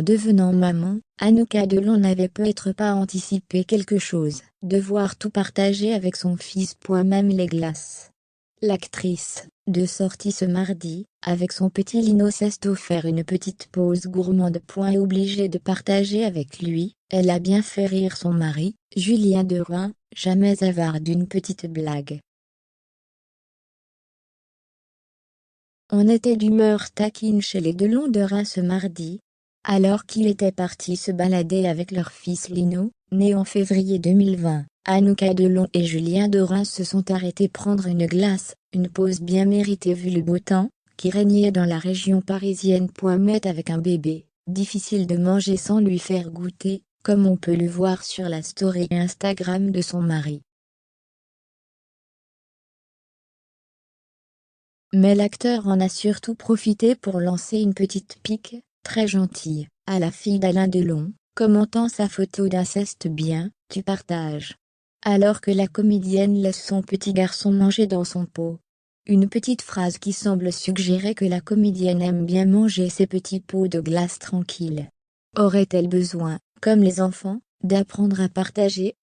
En devenant maman, Anouka Delon n'avait peut-être pas anticipé quelque chose, devoir tout partager avec son fils. Même les glaces. L'actrice, de sortie ce mardi, avec son petit Lino s'est offert une petite pause gourmande. Obligée de partager avec lui, elle a bien fait rire son mari, Julien Derain, jamais avare d'une petite blague. On était d'humeur taquine chez les Delon Derain ce mardi, alors qu'ils étaient partis se balader avec leur fils Lino, né en février 2020. Anouka Delon et Julien Derain se sont arrêtés prendre une glace, une pause bien méritée vu le beau temps qui régnait dans la région parisienne. Mais avec un bébé, difficile de manger sans lui faire goûter, comme on peut le voir sur la story Instagram de son mari. Mais l'acteur en a surtout profité pour lancer une petite pique, très gentille, à la fille d'Alain Delon, commentant sa photo d'inceste. Bien, tu partages. Alors que la comédienne laisse son petit garçon manger dans son pot. Une petite phrase qui semble suggérer que la comédienne aime bien manger ses petits pots de glace tranquilles. Aurait-elle besoin, comme les enfants, d'apprendre à partager?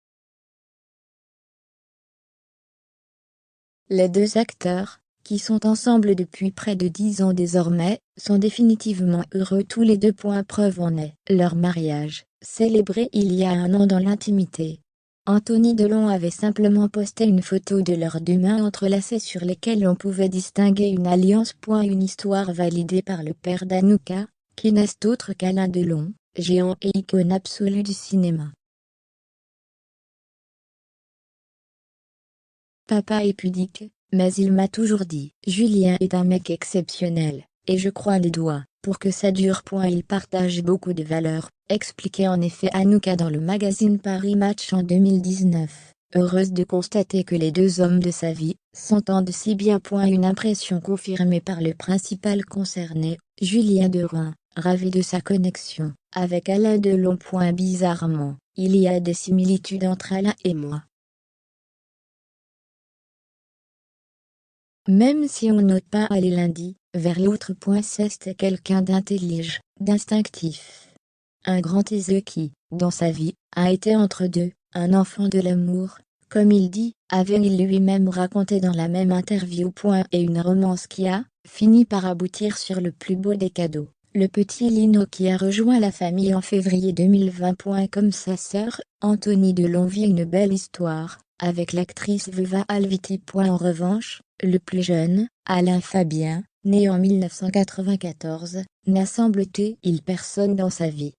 Les deux acteurs, qui sont ensemble depuis près de 10 ans désormais, sont définitivement heureux tous les deux. Preuve en est leur mariage, célébré il y a un an dans l'intimité. Anthony Delon avait simplement posté une photo de leurs deux mains entrelacées sur lesquelles on pouvait distinguer une alliance. Une histoire validée par le père d'Anouka, qui n'est autre qu'Alain Delon, géant et icône absolue du cinéma. Papa est pudique, mais il m'a toujours dit « Julien est un mec exceptionnel, et je crois les doigts, pour que ça dure. » Il partage beaucoup de valeurs, expliquait en effet Anouka dans le magazine Paris Match en 2019, heureuse de constater que les deux hommes de sa vie s'entendent si bien. Une impression confirmée par le principal concerné, Julien Derain, ravi de sa connexion avec Alain Delon. Bizarrement, il y a des similitudes entre Alain et moi. Même si on note pas aller lundi, vers l'autre. C'est quelqu'un d'intelligent, d'instinctif. Un grand aiseux qui, dans sa vie, a été entre deux, un enfant de l'amour, comme il dit, avait-il lui-même raconté dans la même interview. Et une romance qui a fini par aboutir sur le plus beau des cadeaux, le petit Lino qui a rejoint la famille en février 2020. Comme sa sœur, Anthony Delon vit une belle histoire avec l'actrice Veva Alviti. En revanche, le plus jeune, Alain Fabien, né en 1994, n'a semble-t-il personne dans sa vie.